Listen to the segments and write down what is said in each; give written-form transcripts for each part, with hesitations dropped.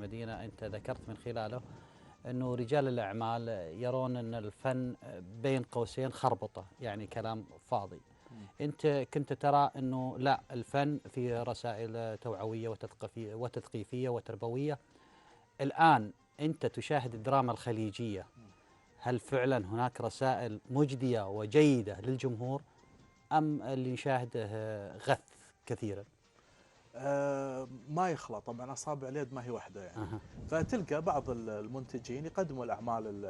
مدينة أنت ذكرت من خلاله أنه رجال الأعمال يرون أن الفن بين قوسين خربطة، يعني كلام فاضي. أنت كنت ترى أنه لا، الفن فيه رسائل توعوية وتثقيفية وتربوية. الآن أنت تشاهد الدراما الخليجية، هل فعلا هناك رسائل مجدية وجيدة للجمهور أم اللي نشاهده غث كثيرا؟ ما يخلى طبعا، اصابع اليد ما هي واحده يعني. فتلقى بعض المنتجين يقدموا الاعمال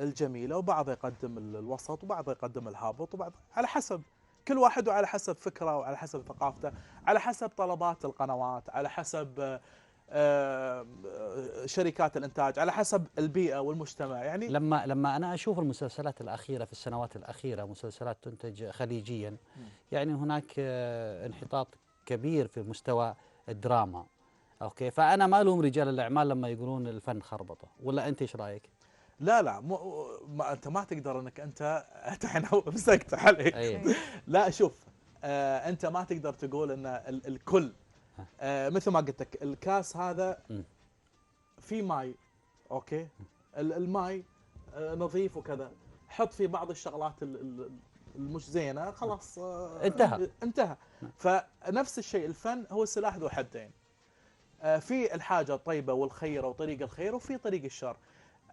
الجميله، وبعض يقدم الوسط، وبعض يقدم الهابط، وبعض على حسب كل واحد، وعلى حسب فكره، وعلى حسب ثقافته، على حسب طلبات القنوات، على حسب شركات الانتاج، على حسب البيئه والمجتمع يعني. لما انا اشوف المسلسلات الاخيره في السنوات الاخيره، مسلسلات تنتج خليجيا، يعني هناك انحطاط كبير في مستوى الدراما. اوكي، فانا ما الوم رجال الاعمال لما يقولون الفن خربطه، ولا انت ايش رايك؟ لا لا، انت ما تقدر انك انت الحين مسكت عليك. أيه. لا شوف، انت ما تقدر تقول ان الكل مثل ما قلت لك الكاس هذا في ماي، اوكي، الماي نظيف وكذا، حط فيه بعض الشغلات المش زينه، خلاص انتهى. فنفس الشيء الفن هو سلاح ذو حدين، في الحاجه الطيبه والخيره وطريق الخير، وفي طريق الشر،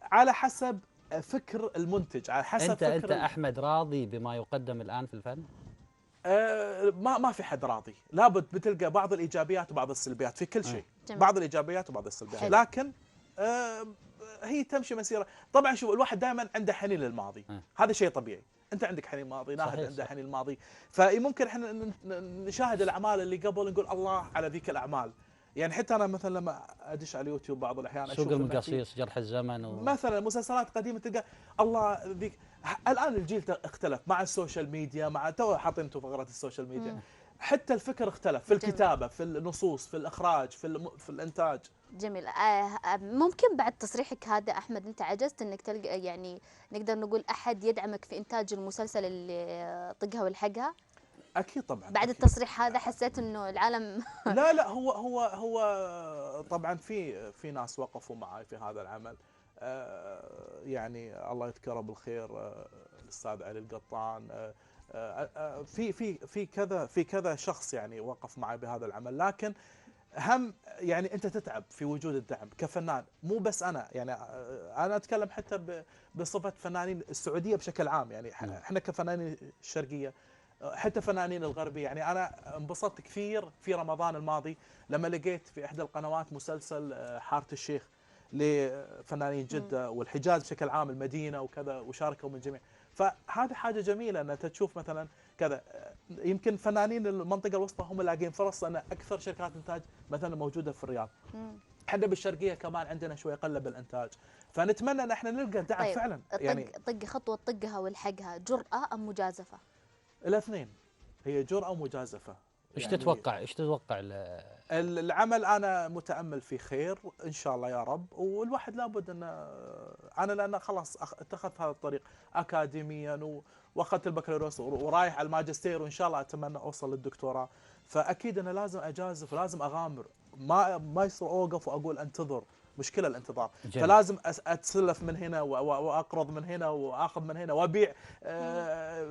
على حسب فكر المنتج، على حسب انت احمد راضي بما يقدم الان في الفن؟ ما في حد راضي، لابد بتلقى بعض الايجابيات وبعض السلبيات في كل شيء، بعض الايجابيات وبعض السلبيات، لكن هي تمشي مسيره. طبعا شوف، الواحد دائما عنده حنين للماضي، هذا شيء طبيعي، انت عندك حنين ماضي، ناهد عنده حنين الماضي، فممكن احنا نشاهد الاعمال اللي قبل نقول الله على ذيك الاعمال. يعني حتى انا مثلا لما ادش على اليوتيوب بعض الاحيان اشوف سوق المقاصيص، جرح الزمن مثلا مسلسلات قديمه، تلقى الله ذيك. الان الجيل اختلف مع السوشيال ميديا، مع تو حاطين انتم فقرات السوشيال ميديا، حتى الفكر اختلف في الكتابه، في النصوص، في الاخراج، في الانتاج. جميل. ممكن بعد تصريحك هذا احمد انت عجزت انك تلقى، يعني نقدر نقول احد يدعمك في انتاج المسلسل اللي طقها والحقها؟ اكيد طبعا. بعد أكيد. التصريح هذا حسيت انه العالم لا لا، هو طبعا في ناس وقفوا معي في هذا العمل، يعني الله يذكره بالخير، الاستاذ علي القطان، في كذا شخص يعني وقف معي بهذا العمل، لكن هم يعني انت تتعب في وجود الدعم كفنان، مو بس انا يعني، انا اتكلم حتى بصفه فنانين السعوديه بشكل عام، يعني احنا كفنانين الشرقيه، حتى فنانين الغربي. يعني انا انبسطت كثير في رمضان الماضي لما لقيت في احدى القنوات مسلسل حارة الشيخ لفنانين جدة والحجاز بشكل عام، المدينة وكذا، وشاركوا من جميع. فهذه حاجة جميلة ان انت تشوف مثلا كذا. يمكن فنانين المنطقة الوسطى هم لاقين فرص، لان اكثر شركات انتاج مثلا موجودة في الرياض. احنا بالشرقية كمان عندنا شوي قلة بالانتاج، فنتمنى ان احنا نلقى دعم. طيب فعلا يعني طق خطوة طقها والحقها، جرأة ام مجازفة؟ الاثنين، هي جرأة ومجازفة. ايش يعني تتوقع العمل؟ انا متامل في خير ان شاء الله يا رب، والواحد لابد ان انا لان خلاص اتخذت هذا الطريق اكاديميا، واخذت البكالوريوس ورايح على الماجستير، وان شاء الله اتمنى اوصل للدكتوراه. فاكيد انا لازم اجازف ولازم اغامر، ما يصير اوقف واقول انتظر، مشكله الانتظار. جميل. فلازم اتسلف من هنا واقرض من هنا واخذ من هنا وابيع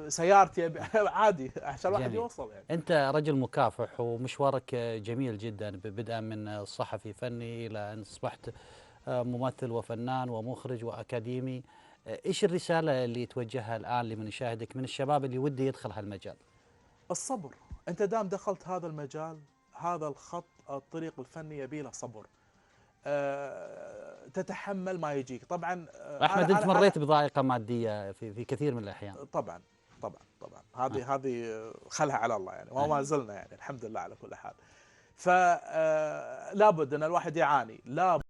سيارتي عادي عشان الواحد يوصل. يعني انت رجل مكافح ومشوارك جميل جدا، بدءا من صحفي فني الى ان اصبحت ممثل وفنان ومخرج واكاديمي. ايش الرساله اللي توجهها الان لمن يشاهدك من الشباب اللي ودي يدخل هالمجال؟ الصبر. انت دام دخلت هذا المجال، هذا الطريق الفني يبي له صبر، تتحمل ما يجيك. طبعا احمد، انت مريت بضائقه ماديه في كثير من الاحيان. طبعا هذه خلها على الله يعني، وما زلنا يعني الحمد لله على كل حال. فلا بد ان الواحد يعاني، لا